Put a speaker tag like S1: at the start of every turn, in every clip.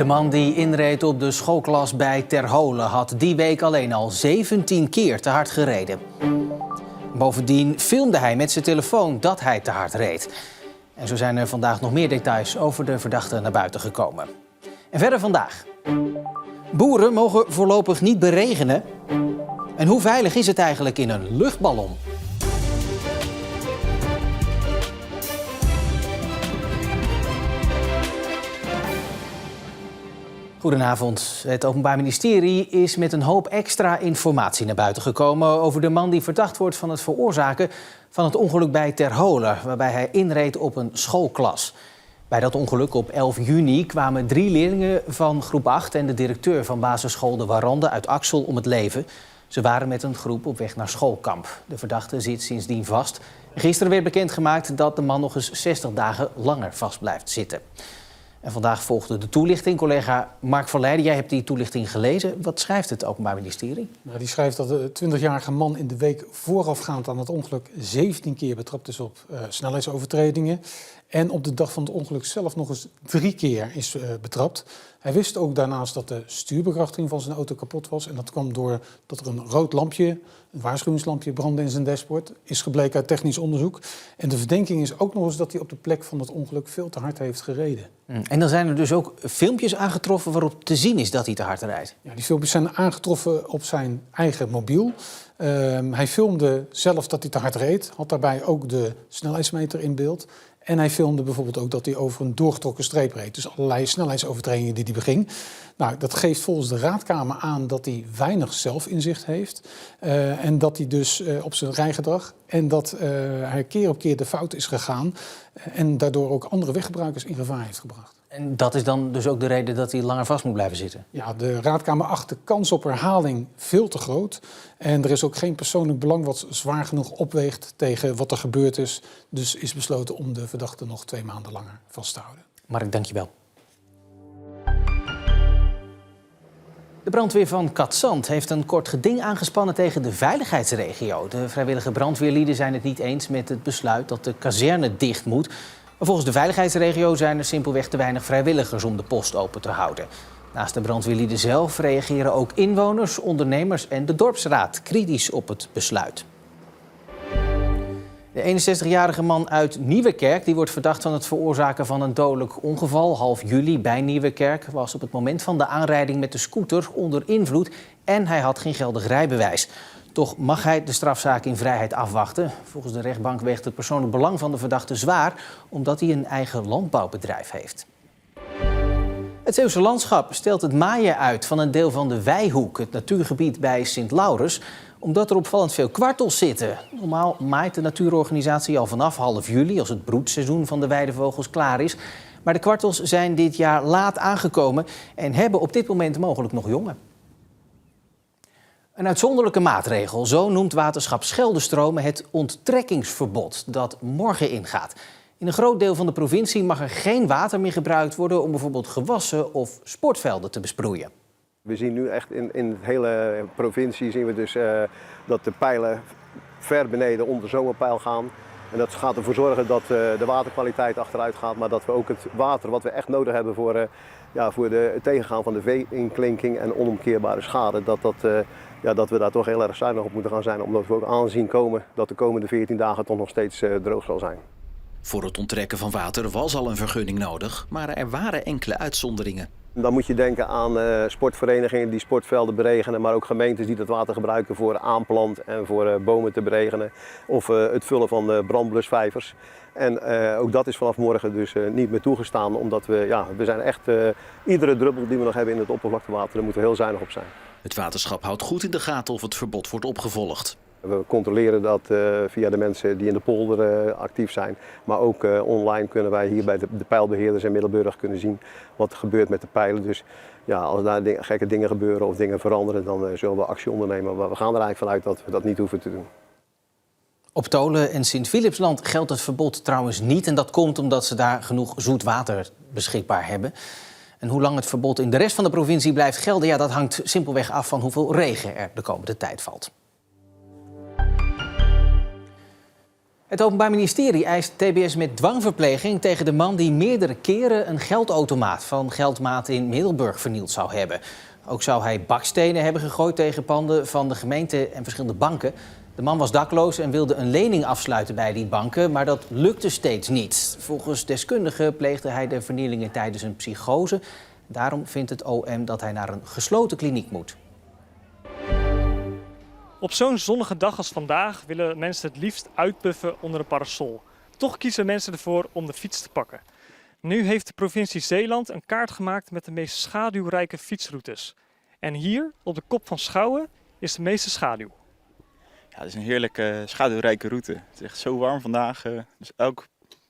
S1: De man die inreed op de schoolklas bij Ter Holen had die week alleen al 17 keer te hard gereden. Bovendien filmde hij met zijn telefoon dat hij te hard reed. En zo zijn er vandaag nog meer details over de verdachte naar buiten gekomen. En verder vandaag. Boeren mogen voorlopig niet beregenen. En hoe veilig is het eigenlijk in een luchtballon? Goedenavond. Het Openbaar Ministerie is met een hoop extra informatie naar buiten gekomen over de man die verdacht wordt van het veroorzaken van het ongeluk bij Ter Holen, waarbij hij inreed op een schoolklas. Bij dat ongeluk op 11 juni kwamen 3 leerlingen van groep 8 en de directeur van basisschool De Warande uit Axel om het leven. Ze waren met een groep op weg naar schoolkamp. De verdachte zit sindsdien vast. Gisteren werd bekendgemaakt dat de man nog eens 60 dagen langer vast blijft zitten. En vandaag volgde de toelichting. Collega Mark van Leijden, jij hebt die toelichting gelezen. Wat schrijft het Openbaar Ministerie?
S2: Nou, die schrijft dat de 20-jarige man in de week voorafgaand aan het ongeluk 17 keer betrapt is op snelheidsovertredingen. En op de dag van het ongeluk zelf nog eens 3 keer is betrapt. Hij wist ook daarnaast dat de stuurbekrachtiging van zijn auto kapot was. En dat kwam doordat er een rood lampje, een waarschuwingslampje, brandde in zijn dashboard. Is gebleken uit technisch onderzoek. En de verdenking is ook nog eens dat hij op de plek van het ongeluk veel te hard heeft gereden.
S1: En dan zijn er dus ook filmpjes aangetroffen waarop te zien is dat hij te hard rijdt.
S2: Ja, die filmpjes zijn aangetroffen op zijn eigen mobiel. Hij filmde zelf dat hij te hard reed. Had daarbij ook de snelheidsmeter in beeld. En hij filmde bijvoorbeeld ook dat hij over een doorgetrokken streep reed. Dus allerlei snelheidsovertredingen die hij beging. Nou, dat geeft volgens de Raadkamer aan dat hij weinig zelfinzicht heeft. En dat hij dus op zijn rijgedrag. En dat hij keer op keer de fout is gegaan. En daardoor ook andere weggebruikers in gevaar heeft gebracht.
S1: En dat is dan dus ook de reden dat hij langer vast moet blijven zitten?
S2: Ja, de Raadkamer acht de kans op herhaling veel te groot. En er is ook geen persoonlijk belang wat zwaar genoeg opweegt tegen wat er gebeurd is. Dus is besloten om de verdachte nog 2 maanden langer vast te houden.
S1: Mark, dank je wel. De brandweer van Katzand heeft een kort geding aangespannen tegen de veiligheidsregio. De vrijwillige brandweerlieden zijn het niet eens met het besluit dat de kazerne dicht moet. Maar volgens de veiligheidsregio zijn er simpelweg te weinig vrijwilligers om de post open te houden. Naast de brandweerlieden zelf reageren ook inwoners, ondernemers en de dorpsraad kritisch op het besluit. De 61-jarige man uit Nieuwekerk die wordt verdacht van het veroorzaken van een dodelijk ongeval. Half juli bij Nieuwekerk was op het moment van de aanrijding met de scooter onder invloed en hij had geen geldig rijbewijs. Toch mag hij de strafzaak in vrijheid afwachten. Volgens de rechtbank weegt het persoonlijk belang van de verdachte zwaar, omdat hij een eigen landbouwbedrijf heeft. Het Zeeuwse landschap stelt het maaien uit van een deel van de Wijhoek, het natuurgebied bij Sint-Laurens, omdat er opvallend veel kwartels zitten. Normaal maait de natuurorganisatie al vanaf half juli, als het broedseizoen van de weidevogels klaar is. Maar de kwartels zijn dit jaar laat aangekomen en hebben op dit moment mogelijk nog jongen. Een uitzonderlijke maatregel, zo noemt waterschap Scheldestromen het onttrekkingsverbod dat morgen ingaat. In een groot deel van de provincie mag er geen water meer gebruikt worden om bijvoorbeeld gewassen of sportvelden te besproeien.
S3: We zien nu echt in de hele provincie zien we dus, dat de pijlen ver beneden onder de zomerpeil gaan. En dat gaat ervoor zorgen dat de waterkwaliteit achteruit gaat, maar dat we ook het water wat we echt nodig hebben voor het tegengaan van de vee-inklinking en onomkeerbare schade, dat we daar toch heel erg zuinig op moeten gaan zijn, omdat we ook aanzien komen dat de komende 14 dagen toch nog steeds droog zal zijn.
S4: Voor het onttrekken van water was al een vergunning nodig, maar er waren enkele uitzonderingen.
S3: Dan moet je denken aan sportverenigingen die sportvelden beregenen, maar ook gemeentes die dat water gebruiken voor aanplant en voor bomen te beregenen. Of het vullen van brandblusvijvers. En ook dat is vanaf morgen dus niet meer toegestaan, omdat we zijn echt iedere druppel die we nog hebben in het oppervlaktewater, daar moeten we heel zuinig op zijn.
S4: Het waterschap houdt goed in de gaten of het verbod wordt opgevolgd.
S3: We controleren dat via de mensen die in de polder actief zijn. Maar ook online kunnen wij hier bij de pijlbeheerders in Middelburg kunnen zien wat er gebeurt met de pijlen. Dus ja, als daar gekke dingen gebeuren of dingen veranderen, dan zullen we actie ondernemen. Maar we gaan er eigenlijk vanuit dat we dat niet hoeven te doen.
S1: Op Tolen en Sint-Philipsland geldt het verbod trouwens niet. En dat komt omdat ze daar genoeg zoet water beschikbaar hebben. En hoe lang het verbod in de rest van de provincie blijft gelden, ja, dat hangt simpelweg af van hoeveel regen er de komende tijd valt. Het Openbaar Ministerie eist TBS met dwangverpleging tegen de man die meerdere keren een geldautomaat van Geldmaat in Middelburg vernield zou hebben. Ook zou hij bakstenen hebben gegooid tegen panden van de gemeente en verschillende banken. De man was dakloos en wilde een lening afsluiten bij die banken, maar dat lukte steeds niet. Volgens deskundigen pleegde hij de vernielingen tijdens een psychose. Daarom vindt het OM dat hij naar een gesloten kliniek moet.
S5: Op zo'n zonnige dag als vandaag willen mensen het liefst uitpuffen onder een parasol. Toch kiezen mensen ervoor om de fiets te pakken. Nu heeft de provincie Zeeland een kaart gemaakt met de meest schaduwrijke fietsroutes. En hier, op de Kop van Schouwen, is de meeste schaduw.
S6: Ja, het is een heerlijke schaduwrijke route. Het is echt zo warm vandaag. Dus elk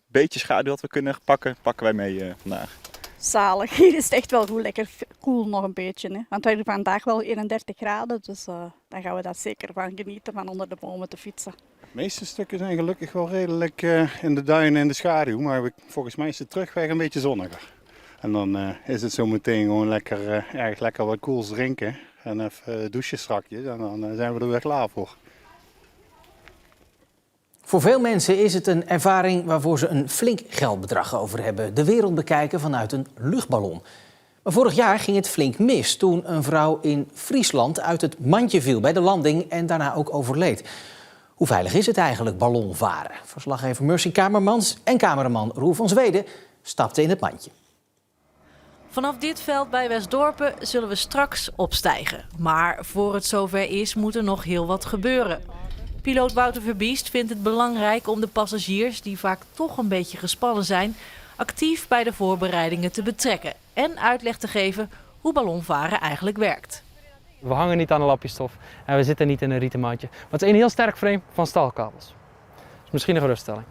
S6: beetje schaduw dat we kunnen pakken, pakken wij mee vandaag.
S7: Zalig. Hier is het echt wel goed lekker koel nog een beetje. Hè? Want we hebben vandaag wel 31 graden, dus dan gaan we daar zeker van genieten van onder de bomen te fietsen.
S8: De meeste stukken zijn gelukkig wel redelijk in de duinen en de schaduw, maar volgens mij is de terugweg een beetje zonniger. En dan is het zo meteen gewoon lekker, erg lekker wat koels drinken en even douchen strakjes en dan zijn we er weer klaar voor.
S1: Voor veel mensen is het een ervaring waarvoor ze een flink geldbedrag over hebben. De wereld bekijken vanuit een luchtballon. Maar vorig jaar ging het flink mis toen een vrouw in Friesland uit het mandje viel bij de landing en daarna ook overleed. Hoe veilig is het eigenlijk ballonvaren? Verslaggever Mercy Kamermans en cameraman Roel van Zweden stapten in het mandje.
S9: Vanaf dit veld bij Westdorpen zullen we straks opstijgen. Maar voor het zover is, moet er nog heel wat gebeuren. Piloot Wouter Verbiest vindt het belangrijk om de passagiers, die vaak toch een beetje gespannen zijn, actief bij de voorbereidingen te betrekken en uitleg te geven hoe ballonvaren eigenlijk werkt.
S10: We hangen niet aan een lapje stof en we zitten niet in een rieten mandje. Maar het is een heel sterk frame van staalkabels. Dus misschien een geruststelling.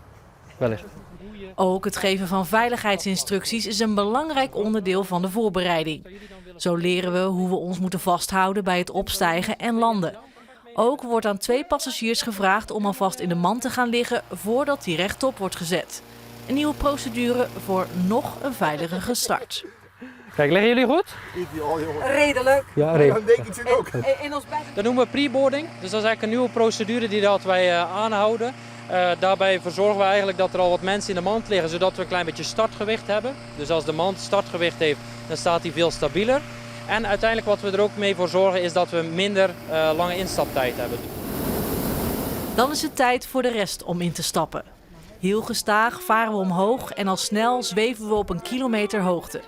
S10: Wellicht.
S9: Ook het geven van veiligheidsinstructies is een belangrijk onderdeel van de voorbereiding. Zo leren we hoe we ons moeten vasthouden bij het opstijgen en landen. Ook wordt aan 2 passagiers gevraagd om alvast in de mand te gaan liggen voordat die rechtop wordt gezet. Een nieuwe procedure voor nog een veiligere start.
S10: Kijk, liggen jullie goed?
S9: Redelijk.
S10: Ja, redelijk.
S9: Dat
S10: noemen we pre-boarding. Dus dat is eigenlijk een nieuwe procedure die wij aanhouden. Daarbij verzorgen we eigenlijk dat er al wat mensen in de mand liggen, zodat we een klein beetje startgewicht hebben. Dus als de mand startgewicht heeft, dan staat die veel stabieler. En uiteindelijk wat we er ook mee voor zorgen is dat we minder lange instaptijd hebben.
S9: Dan is het tijd voor de rest om in te stappen. Heel gestaag varen we omhoog en al snel zweven we op 1 kilometer hoogte.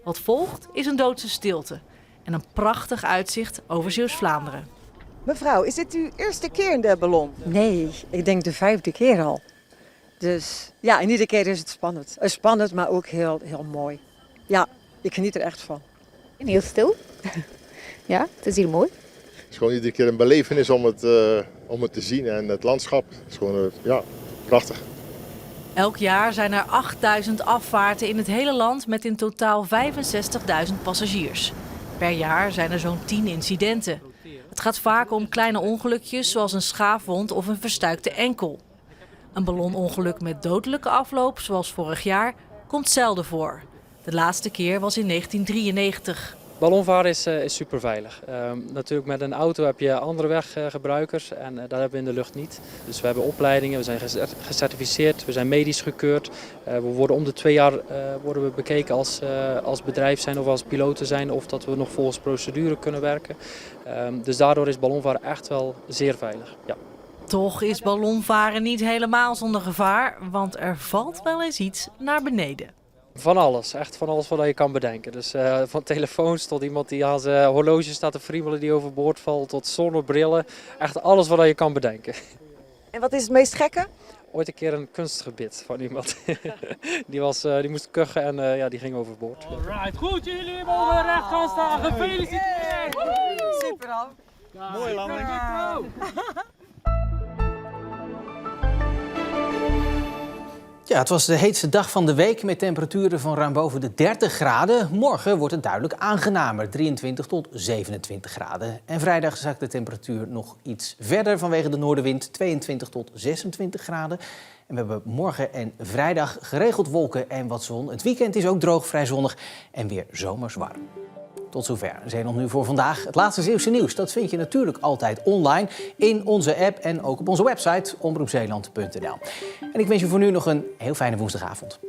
S9: Wat volgt is een doodse stilte en een prachtig uitzicht over Zeeuws-Vlaanderen.
S11: Mevrouw, is dit uw eerste keer in de ballon?
S12: Nee, ik denk de 5e keer al. Dus ja, en iedere keer is het spannend. Spannend, maar ook heel, heel mooi. Ja, ik geniet er echt van.
S13: En heel stil. Ja, het is hier mooi.
S14: Het is gewoon iedere keer een belevenis om het te zien en het landschap. Het is gewoon prachtig.
S9: Elk jaar zijn er 8000 afvaarten in het hele land met in totaal 65.000 passagiers. Per jaar zijn er zo'n 10 incidenten. Het gaat vaak om kleine ongelukjes zoals een schaafwond of een verstuikte enkel. Een ballonongeluk met dodelijke afloop, zoals vorig jaar, komt zelden voor. De laatste keer was in 1993.
S10: Ballonvaren is super veilig. Natuurlijk met een auto heb je andere weggebruikers en dat hebben we in de lucht niet. Dus we hebben opleidingen, we zijn gecertificeerd, we zijn medisch gekeurd. We worden om de 2 jaar worden we bekeken als bedrijf zijn of als piloten zijn of dat we nog volgens procedure kunnen werken. Dus daardoor is ballonvaren echt wel zeer veilig. Ja.
S9: Toch is ballonvaren niet helemaal zonder gevaar, want er valt wel eens iets naar beneden.
S10: Van alles, echt van alles wat je kan bedenken. Dus van telefoons tot iemand die aan zijn horloge staat te friemelen die overboord valt, tot zonnebrillen. Echt alles wat je kan bedenken.
S11: En wat is het meest gekke?
S10: Ooit een keer een kunstgebit van iemand. die moest kuchen en die ging overboord.
S15: Alright, goed, jullie mogen recht gaan staan. Gefeliciteerd!
S11: Super al.
S8: Mooi landing.
S1: Ja, het was de heetste dag van de week met temperaturen van ruim boven de 30 graden. Morgen wordt het duidelijk aangenamer, 23 tot 27 graden. En vrijdag zakt de temperatuur nog iets verder vanwege de noordenwind, 22 tot 26 graden. En we hebben morgen en vrijdag geregeld wolken en wat zon. Het weekend is ook droog, vrij zonnig en weer zomers warm. Tot zover Zeeland Nu voor vandaag. Het laatste Zeeuwse nieuws, dat vind je natuurlijk altijd online in onze app en ook op onze website omroepzeeland.nl. En ik wens je voor nu nog een heel fijne woensdagavond.